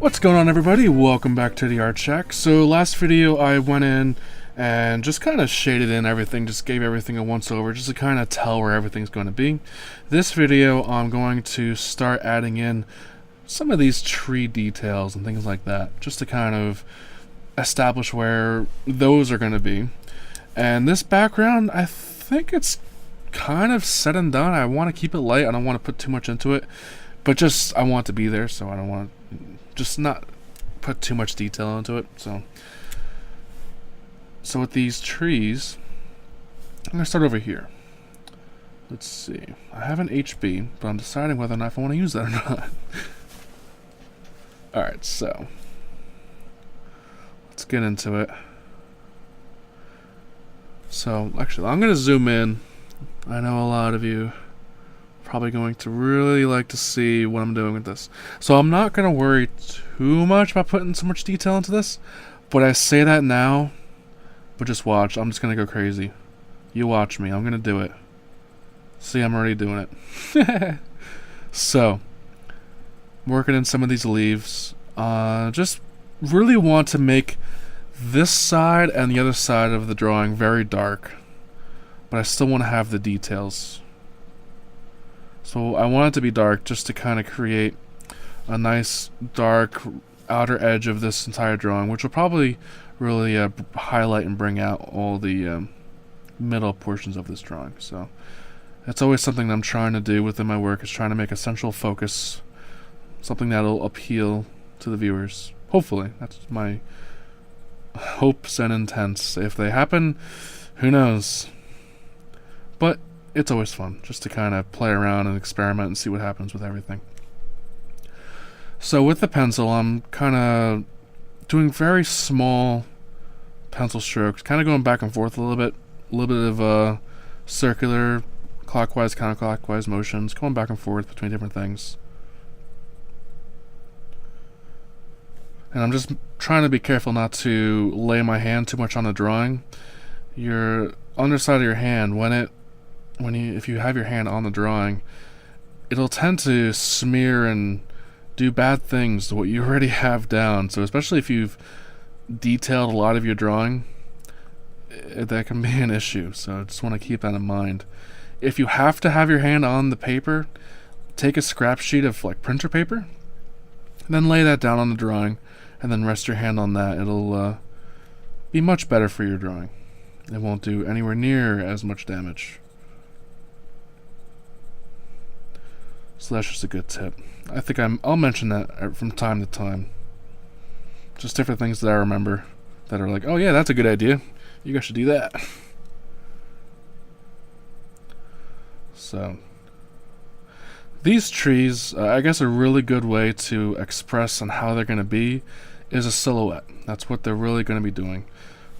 What's going on, everybody? Welcome back to the Art Shack. So last video I went in and just kind of shaded in everything, just gave everything a once over just to kind of tell where everything's going to be. This video I'm going to start adding in some of these tree details and things like that, just to kind of establish where those are going to be. And this background, I think it's kind of said and done. I want to keep it light. I don't want to put too much into it, but just I want it to be there, so I don't want to just not put too much detail into it. So with these trees, I'm going to start over here. Let's see. I have an HB, but I'm deciding whether or not I want to use that or not. Alright, so let's get into it. So, actually, I'm going to zoom in. I know a lot of you probably going to really like to see what I'm doing with this. So I'm not going to worry too much about putting so much detail into this, but I say that now, but just watch. I'm just going to go crazy. You watch me. I'm going to do it. See, I'm already doing it. So, working in some of these leaves. Just really want to make this side and the other side of the drawing very dark, but I still want to have the details. So I want it to be dark just to kind of create a nice dark outer edge of this entire drawing, which will probably really highlight and bring out all the middle portions of this drawing. So that's always something that I'm trying to do within my work, is trying to make a central focus, something that'll appeal to the viewers. Hopefully. That's my hopes and intents. If they happen, who knows? But it's always fun just to kind of play around and experiment and see what happens with everything. So with the pencil, I'm kind of doing very small pencil strokes, kind of going back and forth a little bit of circular, clockwise, counterclockwise motions, going back and forth between different things. And I'm just trying to be careful not to lay my hand too much on the drawing. Your underside of your hand, if you have your hand on the drawing, it'll tend to smear and do bad things to what you already have down. So especially if you've detailed a lot of your drawing, that can be an issue. So I just want to keep that in mind. If you have to have your hand on the paper, take a scrap sheet of like printer paper, and then lay that down on the drawing, and then rest your hand on that. It'll be much better for your drawing. It won't do anywhere near as much damage. So that's just a good tip. I think I'll mention that from time to time. Just different things that I remember that are like, oh yeah, that's a good idea. You guys should do that. So these trees, I guess a really good way to express on how they're going to be is a silhouette. That's what they're really going to be doing.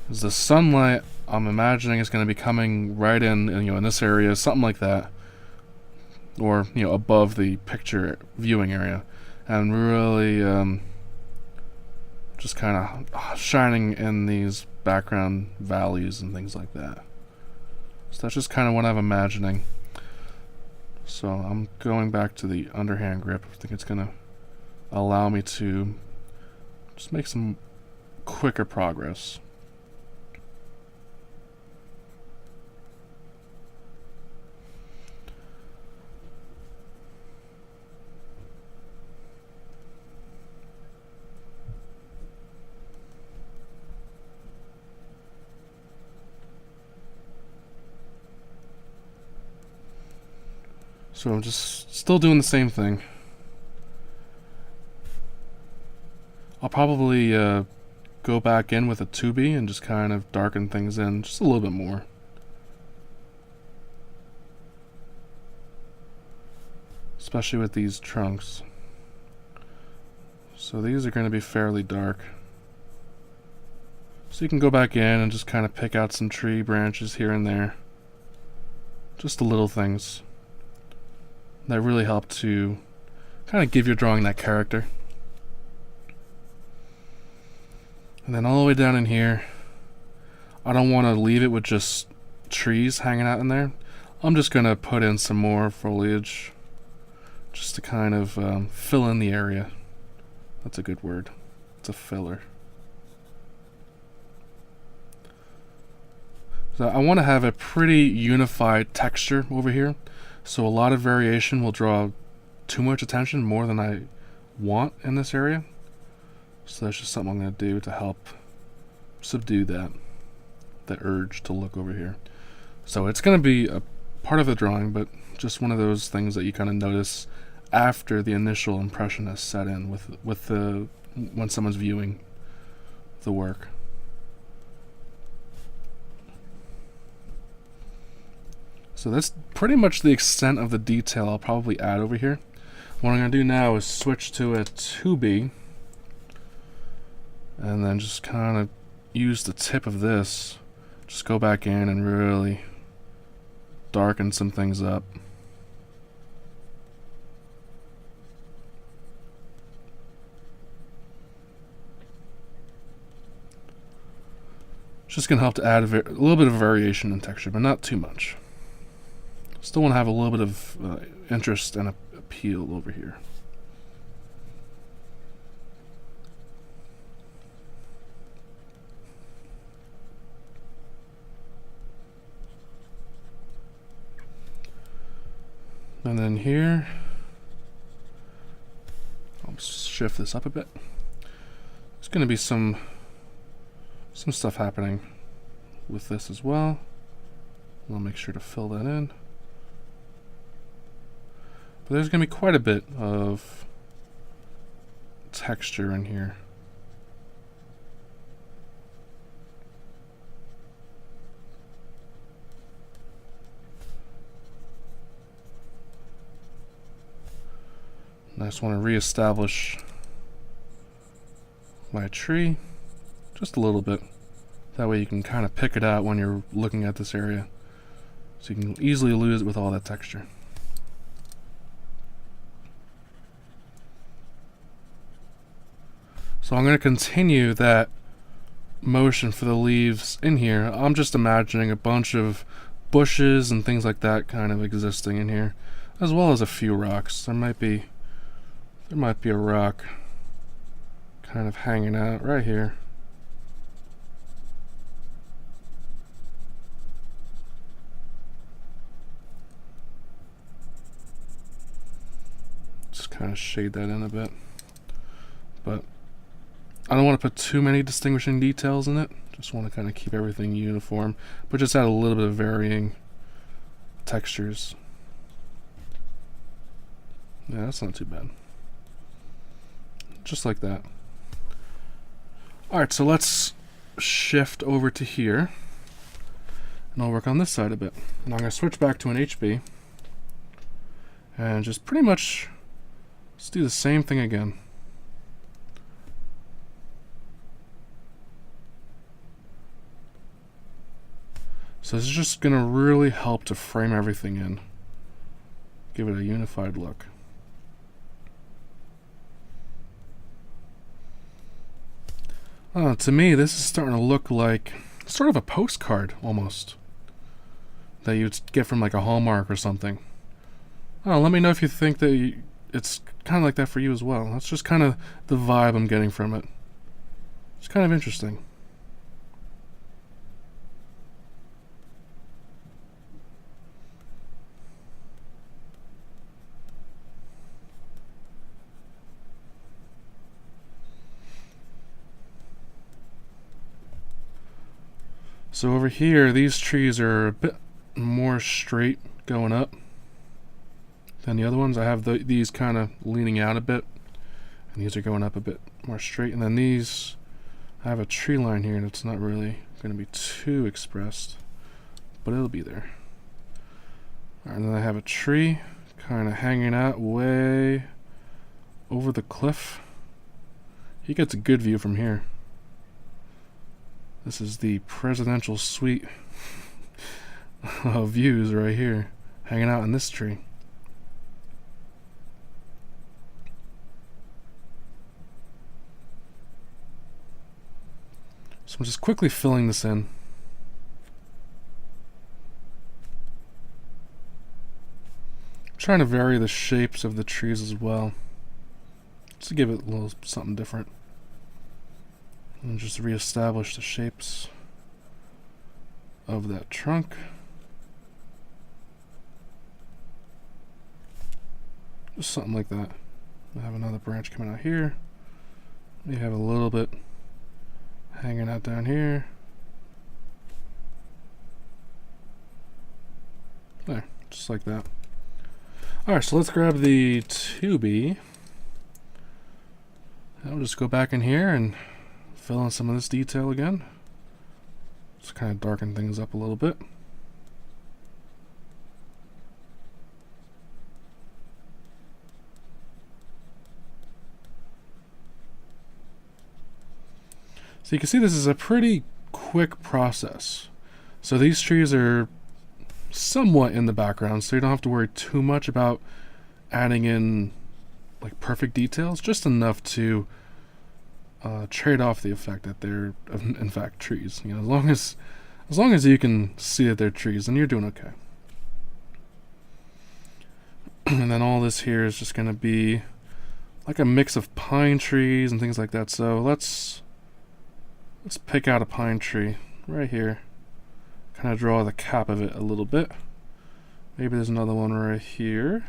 Is the sunlight, I'm imagining, is going to be coming right in this area, something like that, or above the picture viewing area, and really just kind of shining in these background valleys and things like that. So that's just kind of what I'm imagining. So I'm going back to the underhand grip. I think it's going to allow me to just make some quicker progress. So I'm just still doing the same thing. I'll probably go back in with a 2B and just kind of darken things in just a little bit more. Especially with these trunks. So these are going to be fairly dark. So you can go back in and just kind of pick out some tree branches here and there. Just the little things that really help to kind of give your drawing that character. And then all the way down in here, I don't want to leave it with just trees hanging out in there. I'm just going to put in some more foliage just to kind of fill in the area That's a good word. It's a filler. So I want to have a pretty unified texture over here. So a lot of variation will draw too much attention, more than I want in this area. So that's just something I'm going to do to help subdue that urge to look over here. So it's going to be a part of the drawing, but just one of those things that you kind of notice after the initial impression has set in with the when someone's viewing the work. So that's pretty much the extent of the detail I'll probably add over here. What I'm going to do now is switch to a 2B and then just kind of use the tip of this, just go back in and really darken some things up. Just going to help to add a little bit of variation in texture, but not too much. Still want to have a little bit of interest and appeal over here. And then here, I'll shift this up a bit. There's going to be some stuff happening with this as well. I'll make sure to fill that in. But there's going to be quite a bit of texture in here. And I just want to reestablish my tree just a little bit. That way you can kind of pick it out when you're looking at this area. So you can easily lose it with all that texture. So I'm going to continue that motion for the leaves in here. I'm just imagining a bunch of bushes and things like that kind of existing in here, as well as a few rocks. There might be a rock kind of hanging out right here. Just kind of shade that in a bit. But I don't want to put too many distinguishing details in it. Just want to kind of keep everything uniform, but just add a little bit of varying textures. Yeah, that's not too bad. Just like that. Alright, so let's shift over to here. And I'll work on this side a bit. And I'm going to switch back to an HB. And just pretty much just do the same thing again. So this is just going to really help to frame everything in. Give it a unified look. To me, this is starting to look like sort of a postcard, almost, that you'd get from like a Hallmark or something. Oh, let me know if you think that it's kind of like that for you as well. That's just kind of the vibe I'm getting from it. It's kind of interesting. So over here, these trees are a bit more straight going up than the other ones. I have these kind of leaning out a bit, and these are going up a bit more straight. And then these, I have a tree line here, and it's not really going to be too expressed, but it'll be there. All right, and then I have a tree kind of hanging out way over the cliff. He gets a good view from here. This is the presidential suite of views right here, hanging out in this tree. So I'm just quickly filling this in. I'm trying to vary the shapes of the trees as well. to give it a little something different. And just reestablish the shapes of that trunk. Just something like that. I have another branch coming out here. We have a little bit hanging out down here. There, just like that. Alright, so let's grab the 2B. I'll just go back in here and fill in some of this detail again. Just kind of darken things up a little bit. So you can see this is a pretty quick process. So these trees are somewhat in the background, so you don't have to worry too much about adding in like perfect details, just enough to trade off the effect that they're in fact trees. You know, as long as you can see that they're trees, then you're doing okay. And then all this here is just going to be like a mix of pine trees and things like that. So let's pick out a pine tree right here. Kind of draw the cap of it a little bit. Maybe there's another one right here.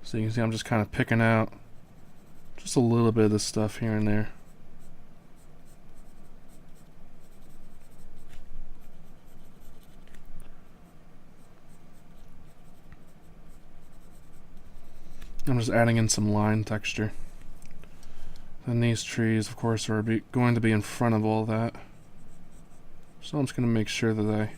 So you can see I'm just kind of picking out just a little bit of this stuff here and there. I'm just adding in some line texture. And these trees, of course, are going to be in front of all that. So I'm just going to make sure that I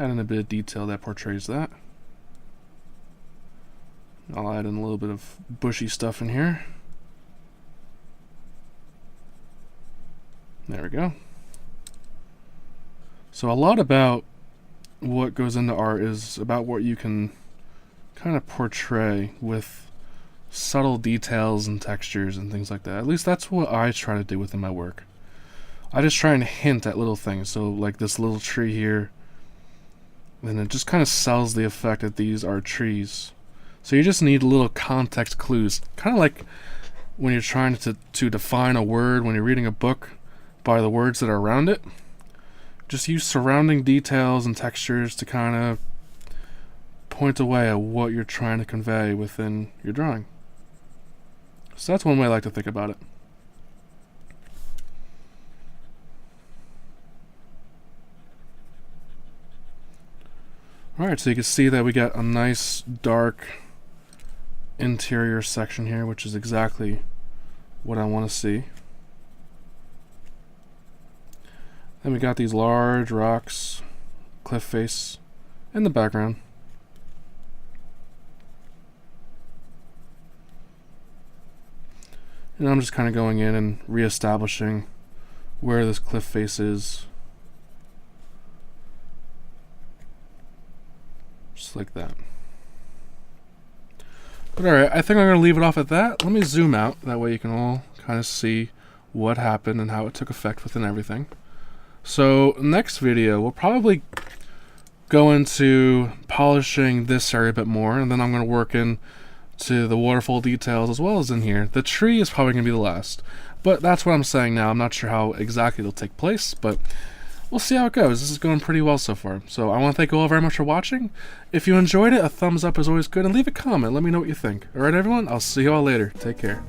add in a bit of detail that portrays that. I'll add in a little bit of bushy stuff in here. There we go. So a lot about what goes into art is about what you can kind of portray with subtle details and textures and things like that. At least that's what I try to do within my work. I just try and hint at little things. So like this little tree here, and it just kind of sells the effect that these are trees. So you just need little context clues, kind of like when you're trying to define a word when you're reading a book by the words that are around it. Just use surrounding details and textures to kind of point away at what you're trying to convey within your drawing. So that's one way I like to think about it. Alright, so you can see that we got a nice dark interior section here, which is exactly what I want to see. Then we got these large rocks, cliff face in the background. And I'm just kind of going in and reestablishing where this cliff face is. Just like that. But alright, I think I'm going to leave it off at that. Let me zoom out. That way you can all kind of see what happened and how it took effect within everything. So next video, we'll probably go into polishing this area a bit more, and then I'm going to work in to the waterfall details as well as in here. The tree is probably going to be the last, but that's what I'm saying now. I'm not sure how exactly it'll take place, but we'll see how it goes. This is going pretty well so far. So I want to thank you all very much for watching. If you enjoyed it, a thumbs up is always good, and leave a comment. Let me know what you think. Alright everyone, I'll see you all later. Take care.